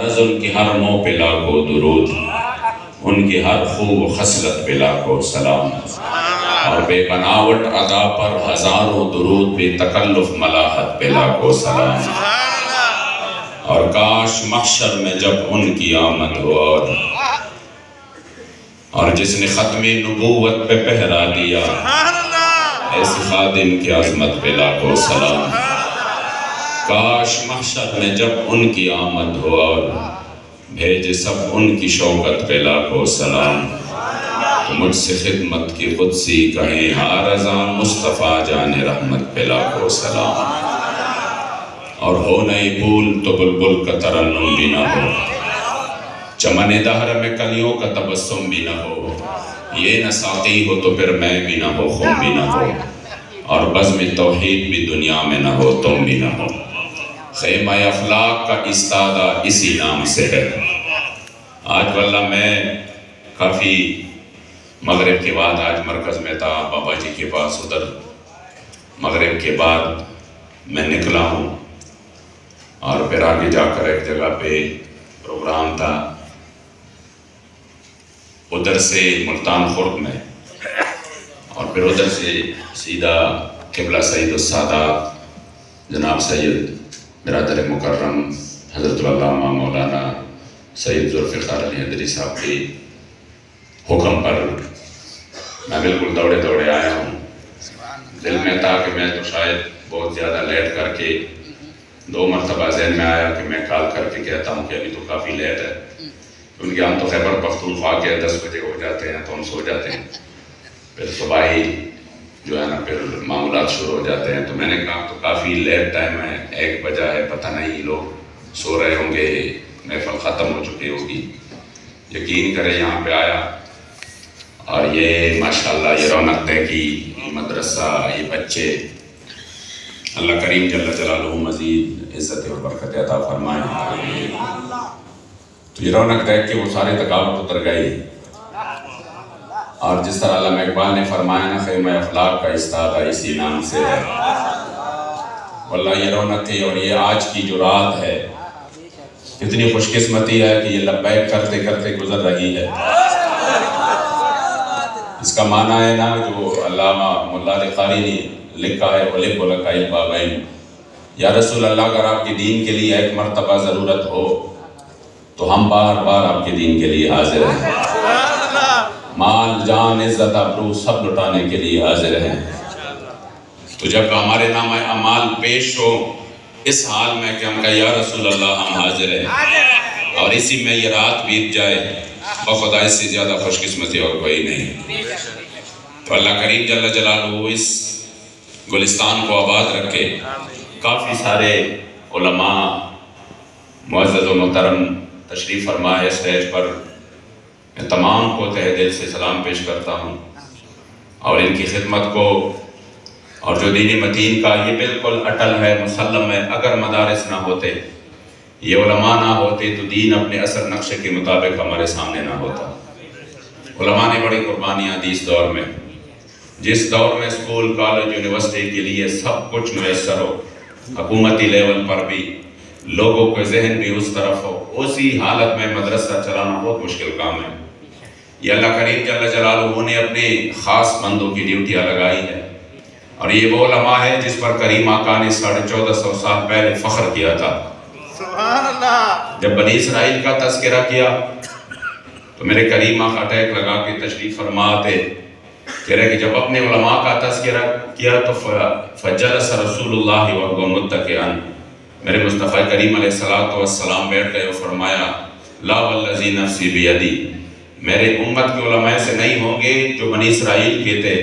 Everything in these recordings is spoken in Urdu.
نظر ان کی ہر منہ پہ لاکھوں درود، ان کی ہر خوب خصلت پہ لاکھوں سلام، اور بے بناوٹ ادا پر ہزاروں درود، بے تکلف ملاحت پہ لاکھوں سلام۔ اور کاش محشر میں جب ان کی آمد ہو اور جس نے ختم نبوت پہ پہرا دیا، ایسے خادم کی عظمت پہ لاکھوں سلام۔ کاش محشر میں جب ان کی آمد ہو اور بھیجے سب ان کی شوکت پہ لاکھوں سلام، تو مجھ سے خدمت کی قدسی کہیں ہاں رضا مصطفیٰ جان رحمت پہ لاکھوں سلام۔ اور ہو نئی پھول تو بلبل کا ترنم بھی نہ ہو، چمن دہر میں کلیوں کا تبسم بھی نہ ہو، یہ نہ ساقی ہو تو پھر میں بھی نہ ہو، خم بھی نہ ہو، اور بزم توحید بھی دنیا میں نہ ہو، تم بھی نہ ہو۔ خیمہ افلاق کا استادہ اسی نام سے ہے۔ آج واللہ میں کافی مغرب کے بعد آج مرکز میں تھا بابا جی کے پاس، ادھر مغرب کے بعد میں نکلا ہوں اور پھر آگے جا کر ایک جگہ پہ پروگرام تھا، ادھر سے ملتان خرد میں، اور پھر ادھر سے سیدھا قبلہ سید السادات جناب سید برادر مکرم حضرت العلامہ مولانا سید ذوالفقار علی حیدری صاحب کے حکم پر میں بالکل دوڑے دوڑے آیا ہوں۔ دل میں تھا کہ میں تو شاید بہت زیادہ لیٹ کر کے، 2 مرتبہ ذہن میں آیا کہ میں کال کر کے کہتا ہوں کہ ابھی تو کافی لیٹ ہے، کیونکہ ہم تو خیبر پختونخوا کے 10 بجے ہو جاتے ہیں تو ہم سو جاتے ہیں، پھر صبح ہی جو ہے نا پھر معمولات شروع ہو جاتے ہیں۔ تو میں نے کہا تو کافی لیٹ ٹائم ہے، 1 بجا ہے، پتہ نہیں لوگ سو رہے ہوں گے، محفل ختم ہو چکی ہوگی۔ یقین کریں یہاں پہ آیا اور یہ ماشاءاللہ یہ رونق دیکھی، یہ مدرسہ، یہ بچے، اللہ کریم جل جلالہ مزید عزت اور برکت عطا فرمائے۔ تو یہ رونق دیکھ کے وہ سارے تھکاوٹ اتر گئی، اور جس طرح علامہ اقبال نے فرمایا نا خیمہ افلاق کا استادہ اسی نام سے ہے، واللہ یہ رونق تھی۔ اور یہ آج کی جو رات ہے، اتنی خوش قسمتی ہے کہ یہ لبیک کرتے کرتے گزر رہی ہے۔ اس کا معنی ہے نا جو علامہ ملا علی قاری نے لکھا ہے، وَلِبُ لَكَ الْبَابَيْنِ، یا رسول اللہ اگر آپ کے دین کے لیے ایک مرتبہ ضرورت ہو تو ہم بار بار آپ کے دین کے لیے حاضر ہیں، مال جان عزت آبرو سب لٹانے کے لیے حاضر ہیں۔ تو جب ہمارے نام اعمال پیش ہو اس حال میں کہ ہم کہا یا رسول اللہ ہم حاضر ہیں، اور اسی میں یہ رات بیت جائے، بخدا اس سے زیادہ خوش قسمتی اور کوئی نہیں۔ تو اللہ کریم جل جلالہ اس گلستان کو آباد رکھے۔ کافی سارے علماء معزز و محترم تشریف فرمائے اسٹیج پر، میں تمام کو تہ دل سے سلام پیش کرتا ہوں، اور ان کی خدمت کو اور جو دین متین کا یہ بالکل اٹل ہے، مسلم ہے۔ اگر مدارس نہ ہوتے، یہ علماء نہ ہوتے تو دین اپنے اثر نقشے کے مطابق ہمارے سامنے نہ ہوتا۔ علماء نے بڑی قربانیاں دی اس دور میں، جس دور میں اسکول، کالج، یونیورسٹی کے لیے سب کچھ میسر ہو، حکومتی لیول پر بھی لوگوں کے ذہن بھی اس طرف ہو، اسی حالت میں مدرسہ چلانا بہت مشکل کام ہے۔ یہ اللہ کریم جل جلالہ نے اپنے خاص بندوں کی ڈیوٹیاں لگائی ہے، اور یہ وہ علماء ہے جس پر کریم آقا نے 1450 سال پہلے فخر کیا تھا۔ سبحان اللہ! جب بنی اسرائیل کا تذکرہ کیا تو میرے کریم آقا ٹیک لگا کے تشریف فرما آتے، کہہ رہے کہ جب اپنے علماء کا تذکرہ کیا تو فجلس رسول اللہ وهو متکئا، میرے مصطفیٰ کریم علیہ السلام بیٹھ گئے اور فرمایا لا والذی نفسی بیدی، میرے امت کے علماء سے نہیں ہوں گے جو بنی اسرائیل کے تھے،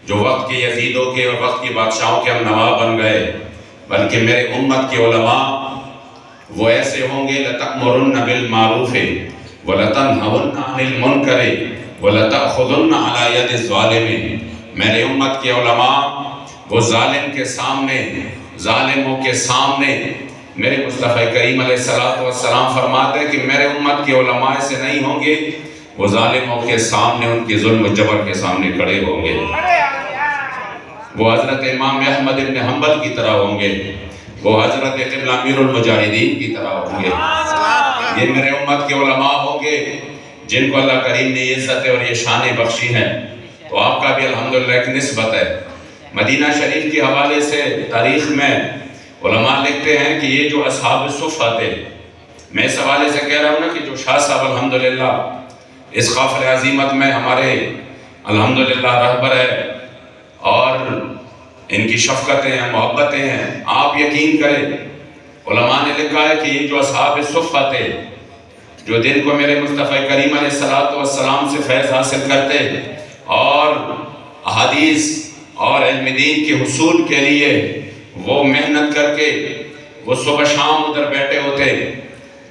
جو وقت کے یزیدوں کے اور وقت کے بادشاہوں کے ہم نواب بن گئے، بلکہ میرے امت کے علماء وہ ایسے ہوں گے لَتَأْمُرُنَّ بِالْمَعْرُوفِ وَلَتَنْهَوُنَّ عَنِ الْمُنْكَرِ وَلَتَأْخُذُنَّ عَلَى يَدِ الظَّالِمِ، میرے امت کے علماء وہ ظالم کے سامنے، ظالموں کے سامنے، میرے مصطفیٰ کریم علیہ السلام فرماتے ہیں کہ میرے امت کے علماء سے نہیں ہوں گے، وہ ظالموں کے سامنے، ان کے ظلم و جبر کے سامنے کھڑے ہوں گے، وہ حضرت امام احمد بن حنبل کی طرح ہوں گے، وہ حضرت قبلہ امیر المجاہدین کی طرح ہوں گے۔ یہ میرے امت کے علماء ہوں گے جن کو اللہ کریم نے عزت اور یہ شان بخشی ہے، تو آپ کا بھی الحمدللہ ایک نسبت ہے۔ مدینہ شریف کے حوالے سے تاریخ میں علماء لکھتے ہیں کہ یہ جو اصحاب صفہ تھے، میں اس حوالے سے کہہ رہا ہوں نا کہ جو شاہ صاحب الحمدللہ اس قافلہ عظیمت میں ہمارے الحمدللہ رہبر ہے اور ان کی شفقتیں ہیں، محبتیں ہیں، آپ یقین کریں علماء نے لکھا ہے کہ یہ جو اصحاب صفہ تھے، جو دن کو میرے مصطفیٰ کریم علیہ السلام سے فیض حاصل کرتے اور احادیث اور علم دین کے حصول کے لیے وہ محنت کر کے وہ صبح شام ادھر بیٹھے ہوتے،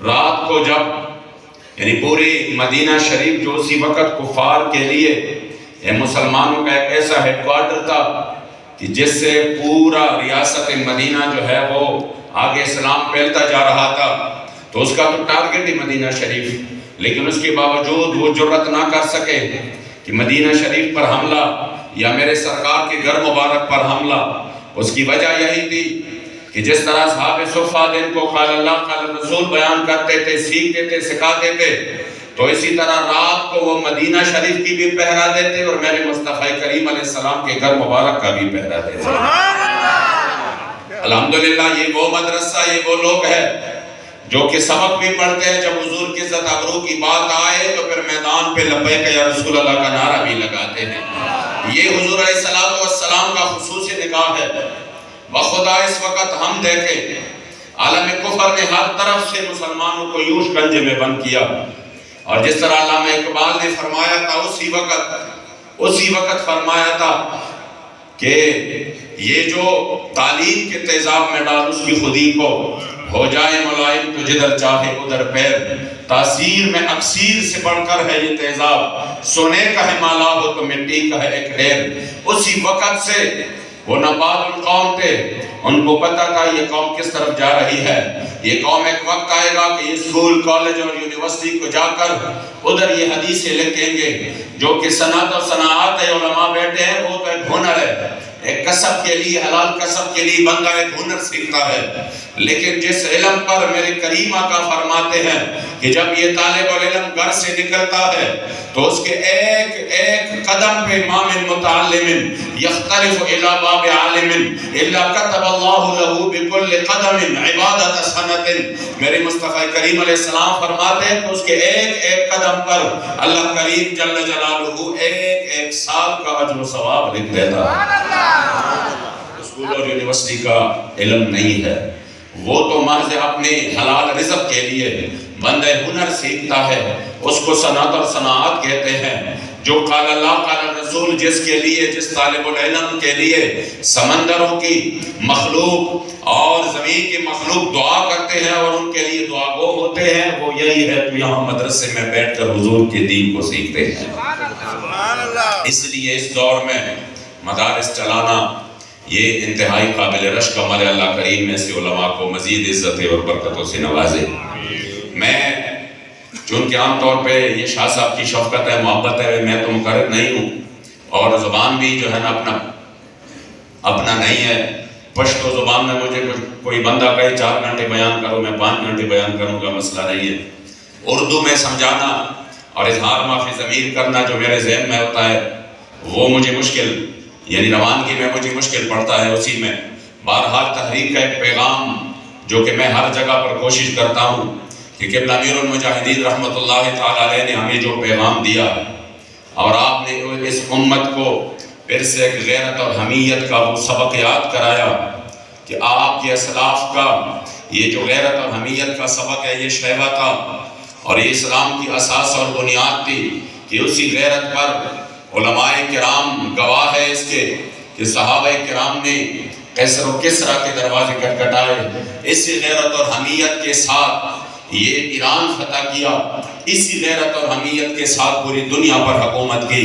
رات کو جب یعنی پوری مدینہ شریف جو اسی وقت کفار کے لیے مسلمانوں کا ایک ایسا ہیڈ کوارٹر تھا کہ جس سے پورا ریاست مدینہ جو ہے وہ آگے اسلام پھیلتا جا رہا تھا، تو اس کا تو ٹارگٹ ہی مدینہ شریف، لیکن اس کے باوجود وہ جرأت نہ کر سکے کہ مدینہ شریف پر حملہ یا میرے سرکار کے گھر مبارک پر حملہ۔ اس کی وجہ یہی تھی کہ جس طرح اصحاب صفہ دن کو قال اللہ قال رسول بیان کرتے تھے، سیکھتے تھے، سکھاتے تھے، تو اسی طرح رات کو وہ مدینہ شریف کی بھی پہرا دیتے اور میرے مصطفیٰ کریم علیہ السلام کے گھر مبارک کا بھی پہرا دیتے۔ الحمدللہ یہ وہ مدرسہ، یہ وہ لوگ ہیں جو کہ سبق بھی پڑھتے ہیں، جب حضور کی عزت ابرو کی بات آئے تو پھر میدان پہ لبیک یا رسول اللہ کا نعرہ بھی لگاتے ہیں۔ یہ حضور علیہ السلام کا خصوصی نگاہ ہے۔ بخدا اس وقت ہم دیکھیں عالم کفر نے ہر طرف سے مسلمانوں کو یوں شکنجے میں بند کیا، اور جس طرح علامہ اقبال نے فرمایا تھا اسی وقت فرمایا تھا کہ یہ جو تعلیم کے تیزاب میں ڈال اس کی خودی کو، ہو جائے ملائم تو جدھر چاہے ادھر پیر، تاثیر میں اکسیر سے بڑھ کر ہے یہ تیزاب، سونے کا ہے مالا ہو تو مٹی کا ہے ایک ڈھیر۔ اسی وقت سے وہ نبات القوم تھے، ان کو پتا تھا یہ قوم کس طرف جا رہی ہے، یہ قوم ایک وقت آئے گا کہ یہ اسکول، کالج اور یونیورسٹی کو جا کر ادھر یہ حدیثیں لکھیں گے، جو کہ صنعت و صناعت ہے، علماء بیٹھے ہیں، وہ تو ایک ہنر ہے، ایک کسب کے لیے، حلال کسب کے لیے بندہ ایک ہنر سیکھتا ہے، لیکن جس علم پر میرے کریم آقا فرماتے ہیں کہ جب یہ طالب العلم گھر سے نکلتا ہے تو اس کے ایک ایک قدم پہ ما من متعلم یختلف الی باب عالم الا کتب اللہ له بكل قدم عبادت سنت، میرے مصطفیٰ کریم علیہ السلام فرماتے ہیں کہ اس کے ایک ایک قدم پر اللہ کریم جل جلالہ ایک ایک سال کا اجر و ثواب لکھ دیتا ہے۔ اسکول اور یونیورسٹی کا علم نہیں ہے، وہ تو محض اپنے حلال رزق کے لیے بندہ ہنر سیکھتا ہے، اس کو صنعت اور صناعت کہتے ہیں۔ جو قال اللہ قال رسول جس کے لیے، جس طالب العلم کے لیے سمندروں کی مخلوق اور زمین کی مخلوق دعا کرتے ہیں اور ان کے لیے دعا گو ہوتے ہیں، وہ یہی ہے تو یہاں مدرسے میں بیٹھ کر حضور کے دین کو سیکھتے ہیں۔ اس لیے اس دور میں مدارس چلانا یہ انتہائی قابل رشک عمل ہے۔ اللہ کریم ایسے علماء کو مزید عزت اور برکتوں سے نوازے۔ میں چونکہ عام طور پہ یہ شاہ صاحب کی شفقت ہے، محبت ہے، میں تو مقرر نہیں ہوں اور زبان بھی جو ہے نا اپنا نہیں ہے۔ پشتو زبان میں مجھے کوئی بندہ کہے 4 گھنٹے بیان کرو، میں 5 گھنٹے بیان کروں گا، مسئلہ نہیں ہے۔ اردو میں سمجھانا اور اظہار معافی ضمیر کرنا جو میرے ذہن میں ہوتا ہے وہ مجھے مشکل، یعنی روانگی میں مجھے مشکل پڑتا ہے، اسی میں بہرحال تحریک کا ایک پیغام جو کہ میں ہر جگہ پر کوشش کرتا ہوں کہ قبلہ امیر المجاہدین رحمۃ اللہ تعالیٰ علیہ نے ہمیں جو پیغام دیا اور آپ نے اس امت کو پھر سے ایک غیرت اور حمیت کا وہ سبق یاد کرایا کہ آپ کے اسلاف کا یہ جو غیرت اور حمیت کا سبق ہے یہ شیوہ تھا اور یہ اسلام کی اساس اور بنیاد تھی کہ اسی غیرت پر علماء کرام گواہ ہے اس کے کہ صحابہ کرام نے قیصر و کسریٰ کے دروازے کھٹکھٹائے، اسی غیرت اور حمیت کے ساتھ یہ ایران فتح کیا، اسی غیرت اور حمیت کے ساتھ پوری دنیا پر حکومت کی۔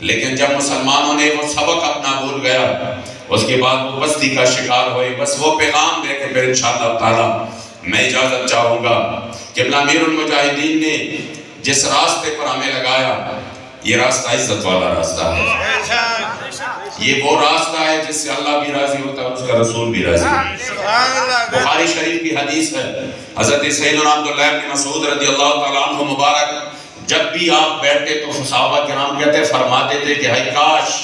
لیکن جب مسلمانوں نے وہ سبق اپنا بھول گیا، اس کے بعد وہ بستی کا شکار ہوئے۔ بس وہ پیغام دے کے پھر انشاءاللہ تعالی میں اجازت چاہوں گا۔ قبلہ امیر المجاہدین نے جس راستے پر ہمیں لگایا یہ راستہ عزت والا راستہ ہے، یہ وہ راستہ ہے جس سے اللہ بھی راضی ہوتا ہے، اس کا رسول بھی راضی ہوتا ہے۔ بخاری شریف کی حدیث ہے، حضرت سیدنا عبداللہ بن مسعود رضی اللہ تعالیٰ عنہ مبارک جب بھی آپ بیٹھتے تو صحابہ کرام کہتے فرماتے تھے کہ ہائے کاش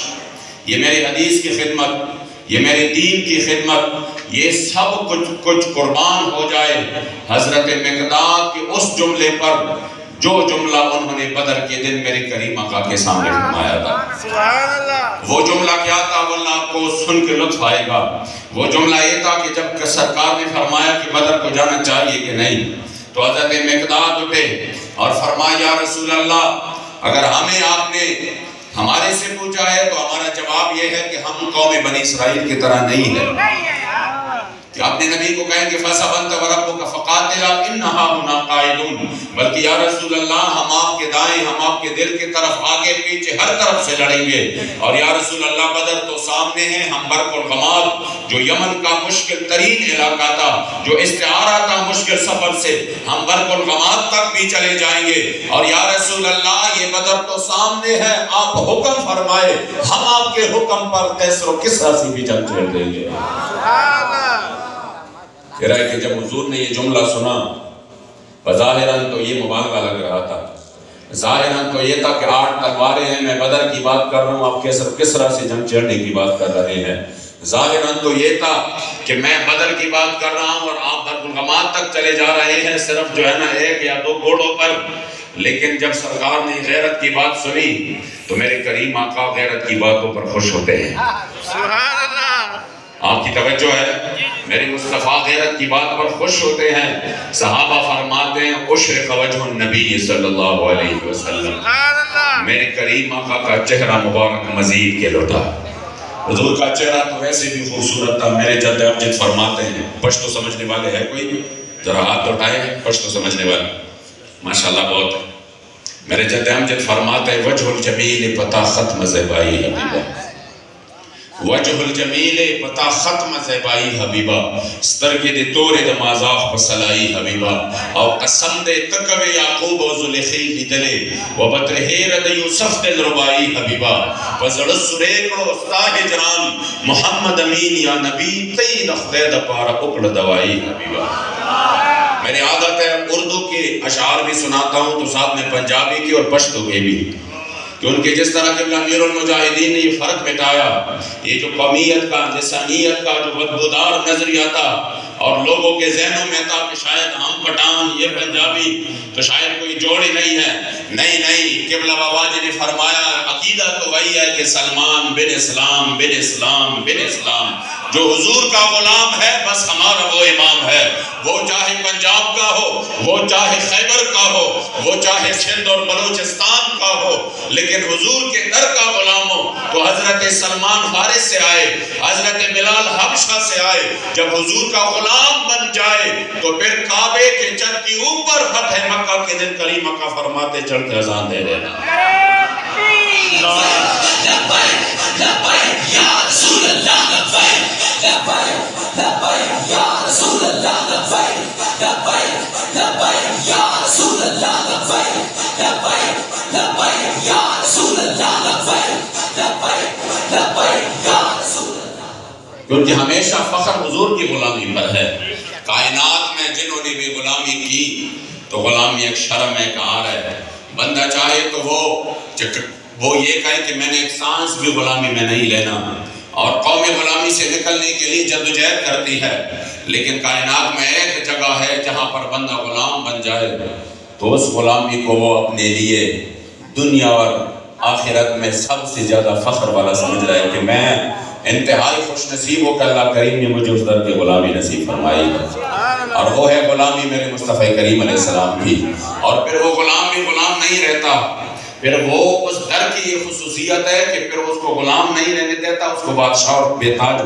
یہ میری حدیث کی خدمت، یہ میرے دین کی خدمت، یہ سب کچھ قربان ہو جائے حضرت مقداد کے اس جملے پر جو جملہ انہوں نے بدر کے دن میرے کریم آقا کے سامنے فرمایا تھا۔ وہ جملہ کیا تھا واللہ آپ کو سن کے لطف آئے گا۔ وہ جملہ یہ تھا کہ جب سرکار نے فرمایا کہ بدر کو جانا چاہیے کہ نہیں، تو حضرت مقداد اٹھے اور فرمایا یا رسول اللہ اگر ہمیں آپ نے ہمارے سے پوچھا ہے تو ہمارا جواب یہ ہے کہ ہم قوم بنی اسرائیل کی طرح نہیں ہے کہ اپنے نبی کو کہیں کہ فَسَبَنْتَ وَرَبُّكَ فَقَاتِلَا إِنَّهَا هُنَا قَائِدُونَ، بلکہ یا رسول اللہ ہم آپ کے دائیں، ہم آپ کے دل کی طرف، آگے پیچھے ہر طرف سے لڑیں گے، اور یا رسول اللہ بدر تو سامنے ہیں، ہم برق الغماد جو یمن کا مشکل ترین علاقہ تھا، جو استعارہ تھا مشکل سفر سے، ہم برق الغماد تک بھی چلے جائیں گے، اور یا رسول اللہ یہ بدر تو سامنے ہے، آپ حکم فرمائے، ہم آپ کے حکم پر قیصر و کسریٰ سے بھی جنگ چھیڑ دیں گے۔ کہہ رہا ہے کہ جب حضور نے یہ جملہ سنا بظاہراً تو یہ مبالغہ لگ رہا تھا، ظاہراً تو یہ تھا کہ 8 تلواریں ہیں، میں بدر کی بات کر رہا ہوں، آپ قیصر و کسریٰ سے جنگ چھیڑنے کی بات کر رہے ہیں، ظاہراً تو یہ تھا کہ میں بدر کی بات کر رہا ہوں اور آپ برق الغماد تک چلے جا رہے ہیں صرف جو ہے نا 1 یا 2 گھوڑوں پر، لیکن جب سرکار نے غیرت کی بات سنی تو میرے کریم آقا غیرت کی باتوں پر خوش ہوتے ہیں۔ سبحان اللہ، آپ کی توجہ ہے، میرے مصطفیٰ غیرت کی بات پر خوش ہوتے ہیں۔ صحابہ فرماتے ہیں اشرق وجہ النبی صلی اللہ علیہ وسلم، میرے کریم آقا کا چہرہ مبارک مزید کے لوٹا۔ حضور کا چہرہ تو ویسے بھی خوبصورت تھا۔ میرے جد امجد فرماتے ہیں، پشتو سمجھنے والے ہیں کوئی؟ ذرا ہاتھ اٹھائے پشتو سمجھنے والے، ماشاءاللہ بہت۔ میرے جد امجد فرماتے ہیں وجہ الجمیل پتا ختم زیبائی حبیبہ، وجہ الجمیل پتا ختم زیبائی حبیبہ، سترگی دے توری دے مازاق پسلائی حبیبہ، او قسم دے تکوے یعقوب و زلیخی دی دلے، و بطرحیر دے یوسف دے ربائی حبیبہ، و زڑ سریکڑو استاہ جران محمد امین یا نبی تی دخدے دا پارا اکڑ دوائی حبیبہ۔ میری عادت ہے اردو کے اشعار بھی سناتا ہوں تو ساتھ میں پنجابی کی اور پشتو کے بھی، کہ ان کے جس طرح کہ امیر المجاہدین نے یہ فرق مٹایا، یہ جو قومیت کا، لسانیت کا جو بدبودار نظریہ تھا اور لوگوں کے ذہنوں میں تھا کہ شاید ہم پٹھان یہ پنجابی تو شاید کوئی جوڑی نہیں ہے، نہیں، قبلہ بابا جی نے فرمایا عقیدہ تو وہی ہے کہ سلمان بن اسلام بن اسلام بن اسلام، جو حضور کا غلام ہے بس ہمارا وہ امام ہے، وہ چاہے پنجاب کا ہو، وہ چاہے خیبر کا ہو، وہ چاہے سندھ اور بلوچستان کا ہو، لیکن حضور کے در کا غلام ہو۔ تو حضرت سلمان فارس سے آئے، حضرت بلال حبشہ سے آئے، جب حضور کا غلام بن جائے تو پھر کعبے کے چھت کے اوپر فتح مکہ کے دن کریم مکہ فرماتے چڑھ کے اذان دے دینا۔ کیونکہ ہمیشہ فخر حضور کی غلامی پر ہے۔ کائنات میں جنہوں نے بھی غلامی کی تو غلامی ایک شرم ہے، ایک عار ہے۔ بندہ چاہے تو وہ یہ کہے کہ میں نے ایک سانس بھی غلامی میں نہیں لینا، اور قوم غلامی سے نکلنے کے لیے جدوجہد کرتی ہے، لیکن کائنات میں ایک جگہ ہے جہاں پر بندہ غلام بن جائے تو اس غلامی کو وہ اپنے لیے دنیا اور آخرت میں سب سے زیادہ فخر والا سمجھ رہا ہے کہ میں انتہائی خوش نصیب ہو کہ اللہ کریم نے مجھے اس در کی غلامی نصیب فرمائی، اور وہ ہے غلامی میرے مصطفیٰ کریم علیہ السلام کی۔ اور پھر وہ غلام بھی غلام نہیں رہتا، پھر وہ اس در کی یہ خصوصیت ہے کہ پھر اس کو غلام نہیں رہنے دیتا، اس کو بادشاہ اور بے تاج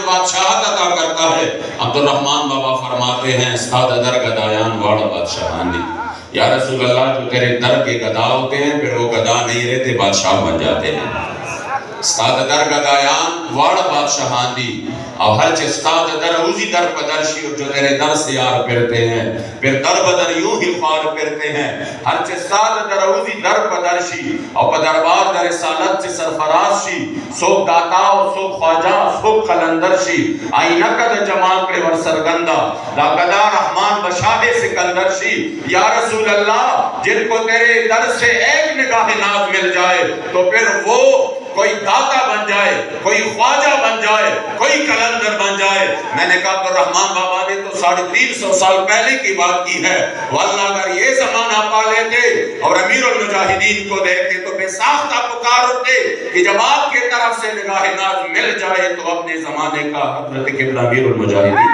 بادشاہت عطا کرتا ہے۔ عبدالرحمن بابا فرماتے ہیں سادہ در گدایان واڑا بادشاہانی، یا رسول اللہ جو تیرے در کے گدا ہوتے ہیں پھر وہ گدا نہیں رہتے، بادشاہ بن جاتے ہیں۔ استاد در گدایان واڑ بادشاہان دی اور ہر چھ استاد در اوزی در پدرشی جو تیرے در سے یار پھرتے ہیں پھر در بدر یوں ہی خوار پھرتے ہیں ہر چھ استاد در اوزی در پدرشی اور پدربار در رسالت سے سرفراز شی سوک داتا و سوک خواجہ سوک خلندر شی آئینہ قد جمال کے ور سرگندہ لاقدہ رحمان بشاہ سکندر شی یا رسول اللہ جن کو تیرے در سے ایک نگاہ ناز مل جائے تو پھر وہ کوئی داتا بن جائے کوئی خواجہ بن جائے کوئی کلندر بن جائے. میں نے کہا تو رحمان بابا نے تو 350 سال پہلے کی بات کی ہے واللہ اگر یہ زمانہ پا لیتے اور امیر المجاہدین کو دیکھتے تو بے ساختہ پکار اٹھتے کہ جب آپ کی طرف سے نگاہ ناز مل جائے تو اپنے زمانے کا حضرت قبلہ امیر المجاہدین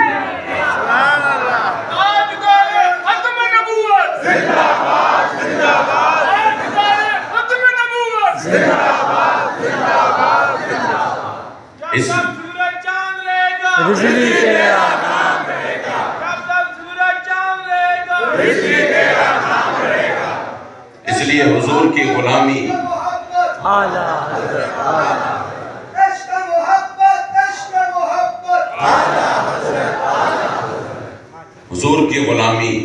ختم نبوت زندہ باد زندہ باد ختم نبوت زندہ باد زندہ باد زندہ باد جب سورج چاند لے گا بجلی تیرا نام رہے گا جب سورج چاند لے گا بجلی تیرا نام رہے گا. اس لیے حضور کی غلامی اعلیٰ حضرت اعلیٰ عشق محبت عشق محبت اعلیٰ حضرت اعلیٰ حضور کی غلامی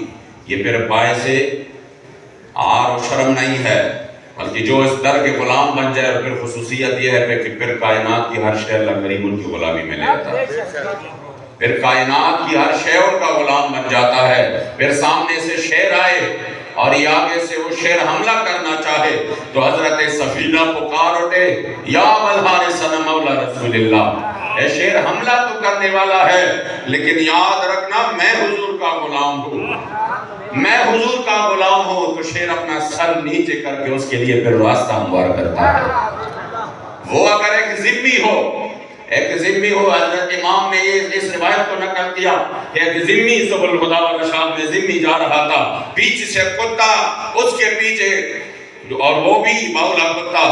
یہ پھر باعث عار و شرم نہیں ہے بلکہ جو اس در کے غلام بن جائے اور پھر خصوصیت یہ ہے کہ پھر کائنات کی ہر شے اللہ کریم ان کی غلامی میں لے آتا ہے پھر کائنات کی ہر شے ان کا غلام بن جاتا ہے پھر سامنے سے شیر آئے اور یہ آگے سے وہ شیر حملہ کرنا چاہے تو حضرت سفینہ پکار اٹھے یا الحارث مولا رسول اللہ اے شیر حملہ تو کرنے والا ہے لیکن یاد رکھنا میں حضور کا غلام ہوں میں حضور کا غلام ہوں. تو شیر اپنا سر نیچے کر کے اس کے لیے پھر راستہ ہموار کرتا ہے. وہ اگر ایک ذمی ہو حضرت امام نے اس روایت کو نقل کیا کہ ایک ذمی سبل الہدیٰ والرشاد میں ذمی جا رہا تھا پیچھے سے کتا اس کے پیچھے اور وہ بھی باولا کتا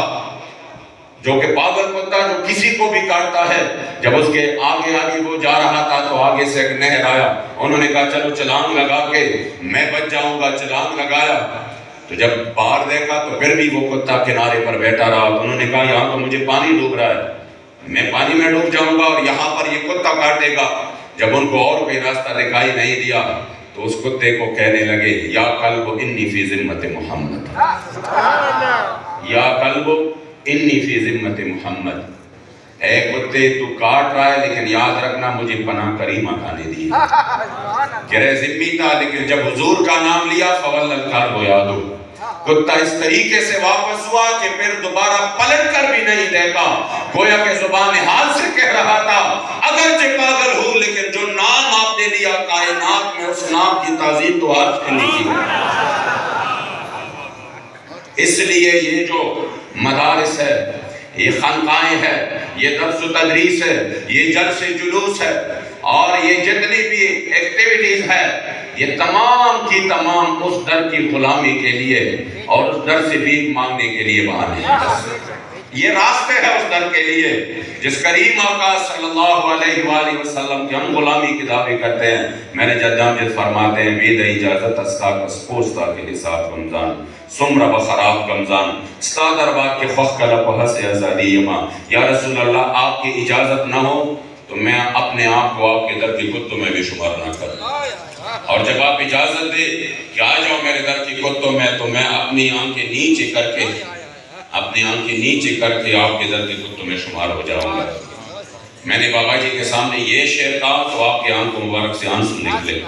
جو کہ پاگل کتا جو کسی کو بھی کاٹتا ہے جب اس کے آگے وہ جا رہا تھا تو آگے سے ایک نہر آیا انہوں نے کہا چلو چھلانگ لگا کے میں بچ جاؤں گا. چھلانگ لگایا تو جب باہر دیکھا تو پھر بھی وہ کتا کنارے پر بیٹھا رہا تو انہوں نے کہا یہاں تو مجھے پانی ڈوب رہا ہے میں پانی میں ڈوب جاؤں گا اور یہاں پر یہ کتا کاٹے گا. جب ان کو اور کوئی راستہ دکھائی نہیں دیا تو اس کتے کو کہنے لگے یا قلب انی فی ذمت محمد یا قلب انی فی ذمت محمد اے کتے تو کاٹ رہا ہے لیکن یاد رکھنا مجھے پناہ کریمہ کھانے دی کہ ذمی تھا لیکن جب حضور کا نام لیا فول القلب یادو کتا اس طریقے سے واپس ہوا کہ پھر دوبارہ پلٹ کر بھی نہیں دیکھا گویا کہ زبان حال سے کہہ رہا تھا اگرچہ پاگل ہوں لیکن جو نام آپ نے لیا کائنات میں اس نام کی تعظیم تو آج سے نہیں کی. اس لیے یہ جو مدارس ہے یہ خانقاہیں ہے یہ درس و تدریس ہے یہ جلسے جلوس ہے اور یہ جتنی بھی ایکٹیویٹیز ہے یہ تمام کی تمام اس در کی غلامی کے لیے اور اس در سے بھیک مانگنے کے لیے بہانے ہیں. یہ راستے ہے اس در کے لیے جس کریم آقا صلی اللہ علیہ وآلہ وسلم کی ہم غلامی کی دعوی کرتے ہیں. میں نے جد امجد فرماتے ہیں بید اجازت اسکا کس پوستا کے حساب رمضان سمرہ بخراب کمزان استاد ارباب کے خوخ کلپ حس ازادی یما یا رسول اللہ آپ کی اجازت نہ ہو تو میں اپنے آپ کو آپ کے در کی کتوں میں بھی شمار نہ کروں اور جب آپ اجازت دے کہ آ جاؤ میرے در کی کتوں میں تو میں اپنی آنکھیں نیچے کر کے آپ کے در کی کتوں میں شمار ہو جاؤں گا. میں نے بابا جی کے سامنے یہ شعر کہا تو آپ کے آنکھوں مبارک سے آنسو نکلے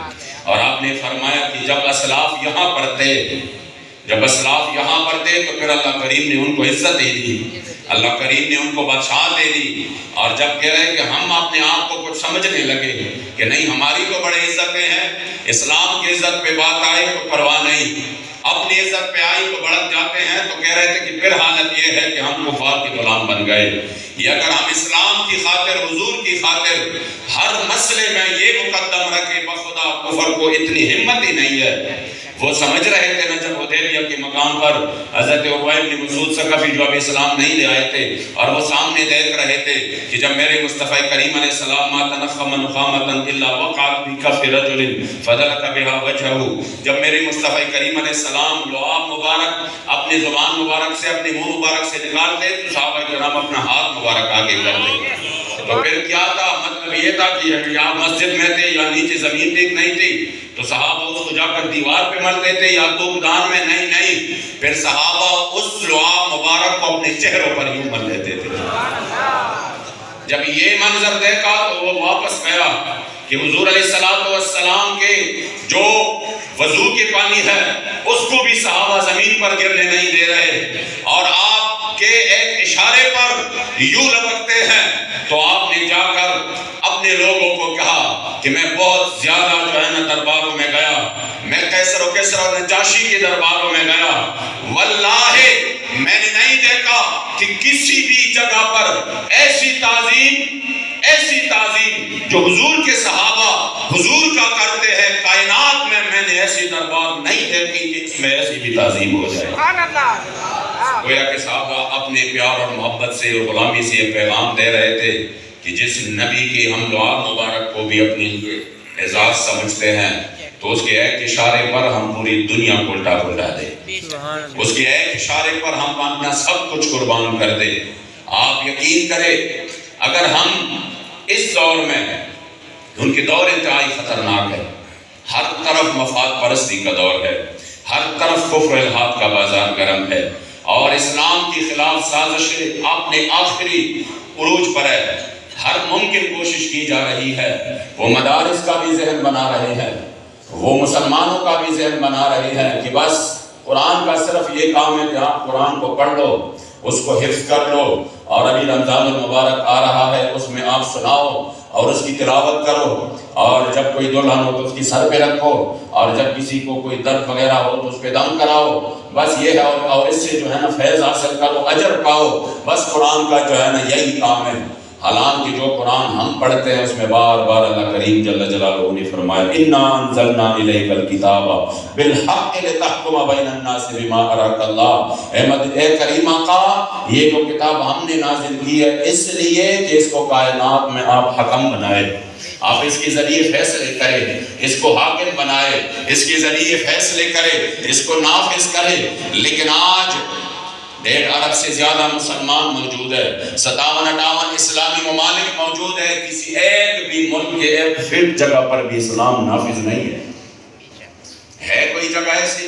اور آپ نے فرمایا کہ جب اسلاف یہاں پر تھے تو پھر اللہ کریم نے ان کو عزت دے دی اللہ کریم نے ان کو بادشاہ دے دی اور جب کہہ رہے کہ ہم اپنے آپ کو کچھ سمجھنے لگے کہ نہیں ہماری تو بڑے عزتیں ہیں اسلام کی عزت پہ بات آئے تو پرواہ نہیں اپنی عزت پہ آئی تو بڑھت جاتے ہیں تو کہہ رہے تھے کہ پھر حالت یہ ہے کہ ہم کفار کے غلام بن گئے. یہ اگر ہم اسلام کی خاطر حضور کی خاطر ہر مسئلے میں یہ مقدم رکھے بخدا کفر کو اتنی ہمت ہی نہیں ہے وہ سمجھ رہے تھے نا جب حدیبیہ کے مقام پر حضرت عروہ بن مسعود ثقفی جو ابھی اسلام نہیں لے آئے تھے اور وہ سامنے دیکھ رہے تھے کہ جب میرے مصطفیٰ کریم علیہ السلام ما تنخم نخامة الا وقعت في كف رجل فدلك بها وجهه، جب میرے مصطفیٰ کریم علیہ السلام لعاب مبارک اپنی زبان مبارک سے اپنے منہ مبارک سے نکالتے تو صحابہ کرام اپنا ہاتھ مبارک آگے کرتے. تو پھر کیا تھا؟ مطلب یہ تھا کہ یا مسجد میں تھے یا نیچے زمین ٹھیک نہیں تھی تو صحابہ اس کو جا کر دیوار پہ ملتے تھے یا دان میں نہیں پھر صحابہ اس لعاب مبارک کو اپنے چہروں پر یوں مل لیتے تھے. جب یہ منظر دیکھا تو وہ واپس گیا کہ حضور علیہ السلام کے جو وضو کے پانی ہے اس کو بھی صحابہ زمین پر گرنے نہیں دے رہے اور آپ کے ایک اشارے پر یوں لپکتے ہیں. تو آپ نے جا کر اپنے لوگوں کو کہا کہ میں بہت زیادہ جو ہے نا درباروں میں گیا، میں کیسر و نجاشی کے درباروں میں گیا، واللہ میں نے نہیں دیکھا کہ کسی بھی جگہ پر ایسی تعظیم جو حضور کے صحابہ حضور کا کرتے ہیں کائنات میں نے ایسی دربار نہیں دیکھی کہ اس میں ایسی بھی تعظیم ہو جائے. گویا کہ صحابہ اپنے پیار اور محبت سے اور غلامی سے یہ پیغام دے رہے تھے کہ جس نبی کی ہم لعاب مبارک کو بھی اپنے لیے اعزاز سمجھتے ہیں تو اس کے ایک اشارے پر ہم پوری دنیا کو الٹا پلٹا دیں، اس کے ایک اشارے پر ہم اپنا سب کچھ قربان کر دیں. آپ یقین کریں اگر ہم اس دور میں، ان کے دور انتہائی خطرناک ہے، ہر طرف مفاد پرستی کا دور ہے، ہر طرف کفر الحاد کا بازار گرم ہے اور اسلام کی خلاف سازشیں اپنے آخری عروج پر ہے، ہر ممکن کوشش کی جا رہی ہے. وہ مدارس کا بھی ذہن بنا رہے ہیں، وہ مسلمانوں کا بھی ذہن بنا رہے ہیں کہ بس قرآن کا صرف یہ کام ہے کہ آپ قرآن کو پڑھ لو، اس کو حفظ کر لو اور ابھی رمضان المبارک آ رہا ہے اس میں آپ سناؤ اور اس کی تلاوت کرو اور جب کوئی دلہن ہو تو اس کی سر پہ رکھو اور جب کسی کو کوئی درد وغیرہ ہو تو اس پہ دم کراؤ، بس یہ ہے اور اس سے جو ہے نا فیض حاصل کرو، اجر پاؤ، بس قرآن کا جو ہے نا یہی کام ہے. حالانکہ جو قرآن ہم پڑھتے ہیں اس میں بار بار اللہ کریم جل جلالہ نے فرمایا اِنَّا أَنزَلْنَا إِلَيْكَ الْكِتَابَ بِالْحَقِّ لِتَحْكُمَ بَيْنَ النَّاسِ بِمَا أَرَاكَ اللَّهُ. اے کریمہ کا یہ جو کتاب ہم نے نازل کی ہے اس لیے کہ اس کو کائنات میں آپ حکم بنائے، آپ اس کے ذریعے فیصلے کریں، اس کو حاکم بنائے، اس کے ذریعے فیصلے کرے، اس کو نافذ کرے. لیکن آج 1.5 ارب سے زیادہ مسلمان موجود ہے، 57-58 اسلامی ممالک موجود ہے، کسی ایک بھی ملک کے ایک فٹ جگہ پر بھی اسلام نافذ نہیں ہے. کوئی جگہ ایسی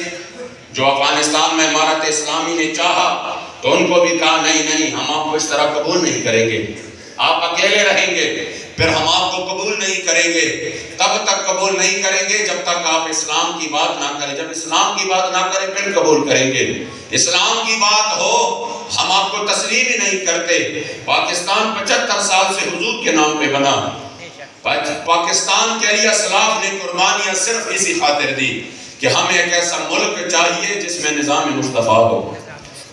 جو افغانستان میں امارت اسلامی نے چاہا تو ان کو بھی کہا نہیں ہم آپ کو اس طرح قبول نہیں کریں گے، آپ اکیلے رہیں گے، پھر ہم آپ کو قبول نہیں کریں گے. تب تک قبول نہیں کریں گے جب تک آپ اسلام کی بات نہ کریں، جب اسلام کی بات نہ کریں پھر قبول کریں گے. اسلام کی بات ہو ہم آپ کو تسلیم ہی نہیں کرتے. پاکستان 75 سال سے حضور کے نام پہ بنا، پاکستان کے لیے اسلاف نے قربانیاں صرف اسی خاطر دی کہ ہمیں ایک ایسا ملک چاہیے جس میں نظام مصطفیٰ ہو،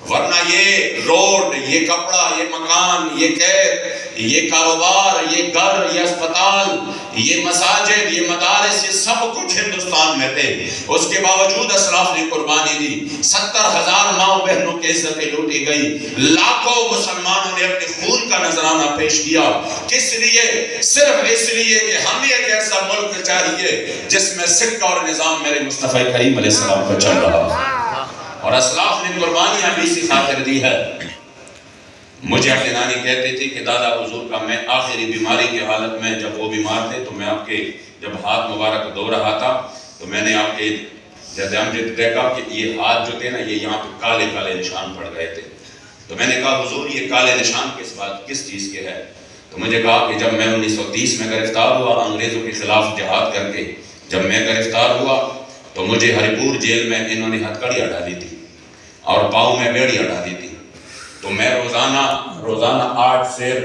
ورنہ یہ روڈ، یہ کپڑا، یہ مکان، یہ قید، یہ کاروبار، یہ گھر، یہ اسپتال، یہ مساجد، یہ مدارس، یہ سب کچھ ہندوستان میں تھے. اس کے باوجود اسلاف نے قربانی دی. 70,000 ماں بہنوں کی عزتیں لوٹی گئی، لاکھوں مسلمانوں نے اپنے خون کا نذرانہ پیش کیا. کس لیے؟ صرف اس لیے کہ ہمیں ایک ایسا ملک چاہیے جس میں سکہ اور نظام میرے مصطفیٰ کریم علیہ السلام پر چل رہا ہے. اور اسلاف نے قربانیاں بھی اسی خاطر دی ہے. مجھے اپنی نانی کہتی تھی کہ دادا حضور کا میں آخری بیماری کی حالت میں جب وہ بیمار تھے تو میں آپ کے جب ہاتھ مبارک دھو رہا تھا تو میں نے آپ کے جب دیکھا کہ یہ ہاتھ جو تھے نا یہ یہاں پہ کالے کالے نشان پڑ گئے تھے. تو میں نے کہا حضور یہ کالے نشان کس چیز کے ہے؟ تو مجھے کہا کہ جب میں 1930 میں گرفتار ہوا انگریزوں کے خلاف جہاد کر کے، جب میں گرفتار ہوا تو مجھے ہری پور جیل میں انہوں نے ہتکڑیاں ڈالی تھی اور پاؤں میں بیڑیاں ڈالی تھی. تو میں روزانہ 8 سیر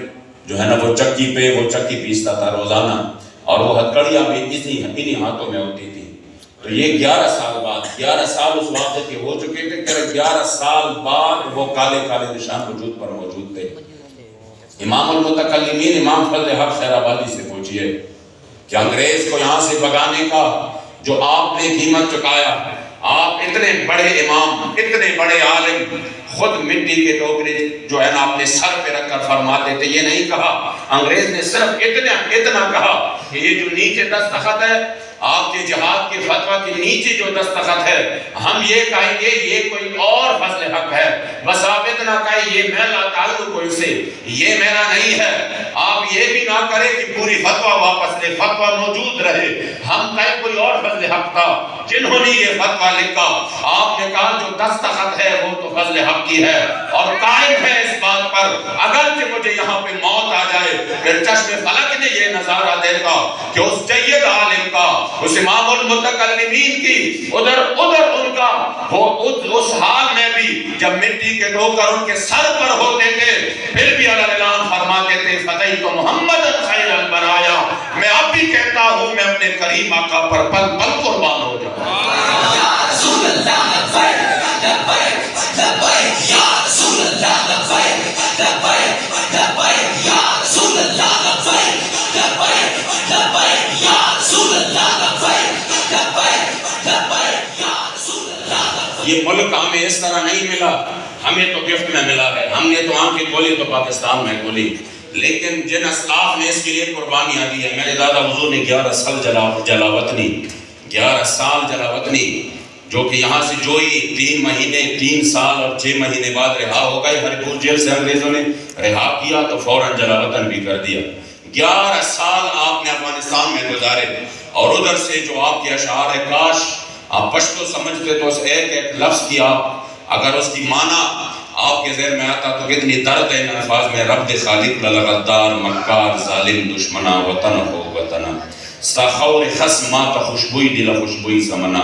جو ہے نا وہ چکی پیستا تھا روزانہ، اور وہ ہتکڑیاں بھی انہی ہاتھوں میں ہوتی تھی. تو یہ 11 سال بعد 11 سال اس واقعے کے ہو چکے تھے کہ 11 سال بعد وہ کالے کالے نشان وجود پر موجود تھے. امام المتکلمین امام فضل حق خیر آبادی سے پوچھئے کہ انگریز کو یہاں سے بھگانے کا جو آپ نے قیمت چکایا، آپ اتنے بڑے امام، اتنے بڑے عالم، خود مٹی کے ٹوکرے جو ہے نا اپنے سر پہ رکھ کر فرماتے تھے. یہ نہیں کہا، انگریز نے صرف اتنا کہا کہ یہ جو نیچے دستخط ہے آپ کے جہاد کے فتویٰ کے نیچے جو دستخط ہے، ہم یہ کہیں گے یہ کوئی اور فضل حق ہے. بس آپ اتنا کہیں یہ میرا تعلق کوئی سے، یہ میرا نہیں ہے. آپ یہ بھی نہ کریں کہ پوری فتویٰ واپس لے، فتویٰ موجود رہے. ہم کہیں کوئی اور فضل حق تھا جنہوں نے یہ فتویٰ لکھا. آپ نے کہا جو دستخط ہے وہ تو فضل حق کی ہے اور قائم ہے اس بات پر اگرچہ مجھے یہاں پہ موت آ جائے، پھر چشم فلک نے یہ نظارہ دیکھا کہ اس جید عالم کا، اس امام المتکلمین کی ادھر ان کا وہ اس حال میں بھی جب مٹی کے ڈوکر ان کے سر پر ہوتے تھے پھر بھی اعلان فرماتے تھے فتح تو محمد خیر البرایا. میں اب بھی کہتا ہوں میں اپنے کریم آقا پر پل پل قربان ہو جاؤں. یا رسول اللہ لبیک لبیک لبیک یا رسول اللہ لبیک لبیک لبیک یا رسول اللہ لبیک لبیک لبیک یا رسول اللہ لبیک لبیک لبیک یا رسول اللہ. یہ ملک ہمیں اس طرح نہیں ملا، ہمیں تو گفٹ میں ملا ہے. ہم نے تو آنکھیں کھولی تو پاکستان میں کھولی، لیکن جن اسلاف نے اس کے لیے قربانیاں دی ہیں. میرے دادا حضور نے 11 سال جلاوطنی 11 سال جلاوطنی جو کہ یہاں سے جو ہی 3 مہینے 3 سال اور 6 مہینے بعد رہا ہو گئے. ہری پور جیل سے انگریزوں نے رہا کیا تو فوراً جلاوطن بھی کر دیا. 11 سال آپ نے افغانستان میں گزارے اور ادھر سے جو آپ کے اشعار ہے، کاش آپ پشتو سمجھتے تو اس ایک لفظ کی آپ اگر اس کی معنی آپ کے ذہن میں آتا تو کتنی درد ہے ان الفاظ میں. رب خالق للغدار مکار ظالم دشمنا وطن ہو وطنا ساخور خصما کا خوشبوئی دل خوشبوئی سمنا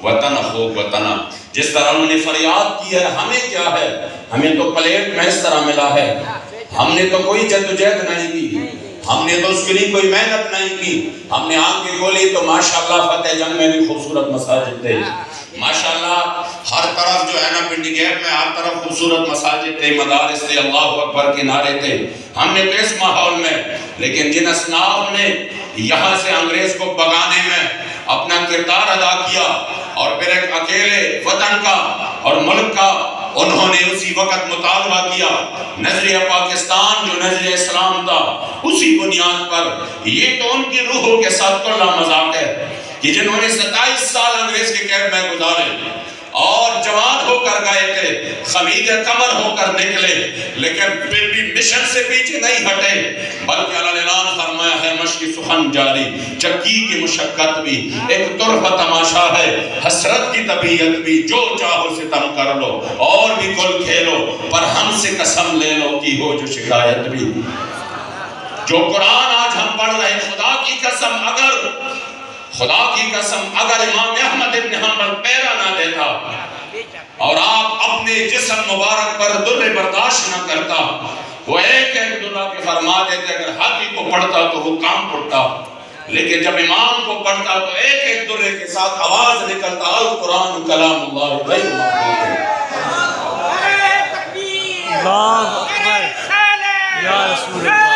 وطن ہو وطنا. جس طرح انہوں نے فریاد کی ہے، ہمیں کیا ہے؟ ہمیں تو پلیٹ میں اس طرح ملا ہے. ہم نے تو کوئی جدوجہد نہیں کی، ہم نے تو اس کے لیے کوئی محنت نہیں کی. ہم نے آنکھیں کھولی تو ماشاءاللہ فتح جنگ میں بھی خوبصورت مساجد تھے. ماشاءاللہ ہر طرف جو ہے نا پنڈی گیٹ میں ہر طرف خوبصورت مساجد تھے، مدارس تھے، اللہ اکبر کے نعرے تھے. ہم نے تو اس ماحول میں، لیکن جن اصناف نے یہاں سے انگریز کو بگانے میں اپنا کردار ادا کیا اور پھر ایک اکیلے وطن کا اور ملک کا انہوں نے اسی وقت مطالبہ کیا. نظریہ پاکستان جو نظریہ اسلام تھا اسی بنیاد پر، یہ تو ان کی روحوں کے ساتھ کلا مذاق ہے کہ جنہوں نے 27 سال انگریز کے قید میں گزارے اور جوان ہو کر گئے تھے، خمید کمر ہو کر نکلے، لیکن پھر بھی مشن سے پیچھے نہیں ہٹے بلکہ اللہ نے اعلان فرمایا ہے مشق سخن جاری، چکی کی مشقت بھی ایک طرف تماشا ہے، حسرت کی طبیعت بھی جو چاہو ستم کر لو اور بھی گل کھیلو پر ہم سے قسم لے لو کی ہو جو شکایت بھی. جو قرآن آج ہم پڑھ رہے، خدا کی قسم اگر امام احمد ابن حنبل پیرا نہ دیتا اور آپ اپنے جسم مبارک پر در برداشت نہ کرتا، وہ ایک دلہ کے فرما دیتے اگر ہاتھی کو پڑھتا تو وہ کام پڑتا، لیکن جب امام کو پڑھتا تو ایک درے کے ساتھ آواز نکلتا القرآن کلام اللہ غیر مخلوق. یا رسول اللہ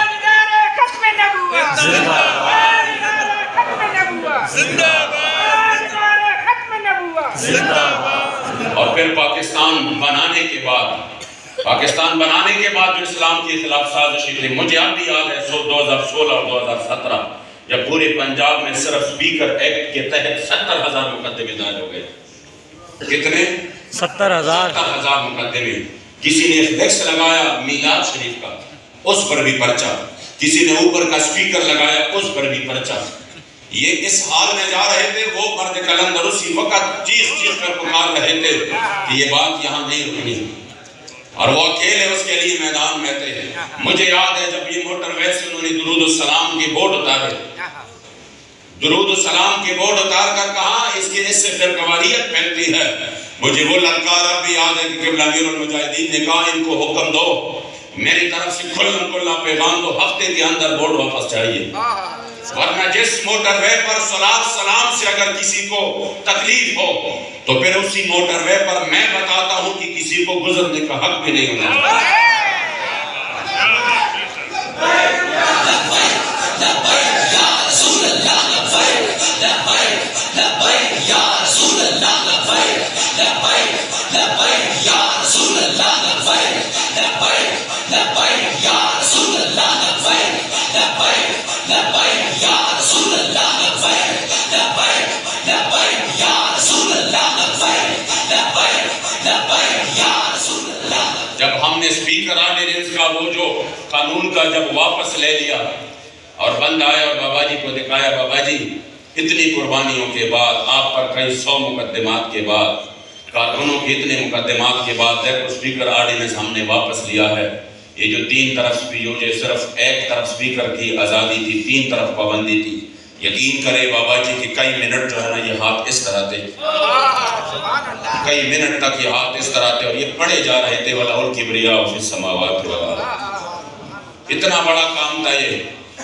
اور پھر پاکستان بنانے کے بعد جو اسلام کے خلاف سازشی تھی، مجھے اب بھی یاد ہے 2016 اور 2017 جب پورے پنجاب میں صرف اسپیکر ایکٹ کے تحت 70,000 مقدمے دائر ہو گئے. کتنے؟ 70,000 مقدمے. کسی نے فلیکس لگایا میلاد شریف کا، اس پر بھی پرچہ. کسی نے اوپر کا اسپیکر لگایا، اس پر بھی پرچہ. یہ اس حال میں جا رہے تھے، وہ مرد کلندر اسی وقت چیخ کر پکار رہے تھے کہ یہ بات یہاں نہیں رکنی، اور وہ اکیلے اس کے لیے میدان میں تھے. مجھے یاد ہے جب یہ موٹر وے سے انہوں نے درود السلام کے بورڈ اتارے، درود السلام کے بورڈ اتار کر کہا اس سے پھر قواریت پھیلتی ہے. مجھے وہ للکار اب بھی یاد ہے کہ قبلہ امیر المجاہدین نے کہا ان کو حکم دو میری طرف سے کھلا پیغام دو، ہفتے کے اندر بورڈ واپس چاہیے، ورنہ جس موٹر وے پر صلاۃ سلام سے اگر کسی کو تکلیف ہو تو پھر اسی موٹر وے پر میں بتاتا ہوں کہ کسی کو گزرنے کا حق بھی نہیں ہونا چاہیے. یا رسول اللہ اسپیکر آرڈیننس کا وہ جو قانون کا جب واپس لے لیا اور بند آیا اور بابا جی کو دکھایا، بابا جی اتنی قربانیوں کے بعد، آپ پر کئی 100 مقدمات کے بعد، کارکنوں کے اتنے مقدمات کے بعد دیکھو اسپیکر آرڈیننس ہم نے واپس لیا ہے۔ یہ جو 3 طرف جو صرف ایک طرف اسپیکر کی آزادی تھی، 3 طرف پابندی تھی، یقین کرے بابا جی کہ کئی منٹ جو ہے نا یہ ہاتھ اس طرح تھے، کئی منٹ تک یہ ہاتھ اس طرح تھے اور یہ پڑے جا رہے تھے وَلَهُ الْكِبْرِيَاءُ فِي السَّمَاوَاتِ وَالْأَرْضِ۔ اتنا بڑا کام تھا یہ،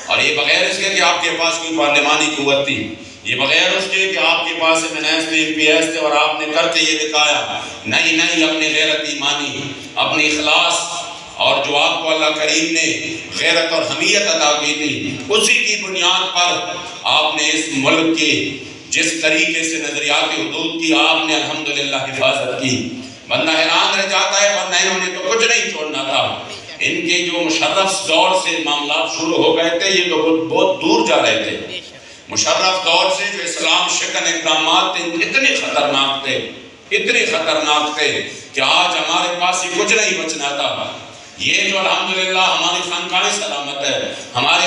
اور یہ بغیر اس کے کہ آپ کے پاس کوئی پارلیمانی قوت تھی، یہ بغیر اس کے کہ آپ کے پاس MNS تھے، MPS تھے اور آپ نے کر کے یہ دکھایا۔ نہیں اپنی غیرت ایمانی، اپنی اخلاص، اور جو آپ کو اللہ کریم نے غیرت اور حمیت عطا کی تھی، اسی کی بنیاد پر آپ نے اس ملک کے جس طریقے سے نظریات حدود کی آپ نے الحمدللہ حفاظت کی۔ بندہ حیران رہ جاتا ہے، ورنہ انہوں نے تو کچھ نہیں چھوڑنا تھا۔ ان کے جو مشرف دور سے معاملات شروع ہو گئے تھے، یہ تو بہت دور جا رہے تھے۔ مشرف دور سے جو اسلام شکن اقدامات تھے، اتنے خطرناک تھے کہ آج ہمارے پاس ہی کچھ نہیں بچنا تھا۔ یہ جو الحمدللہ ہماری خانقاہ سلامت ہے، ہمارے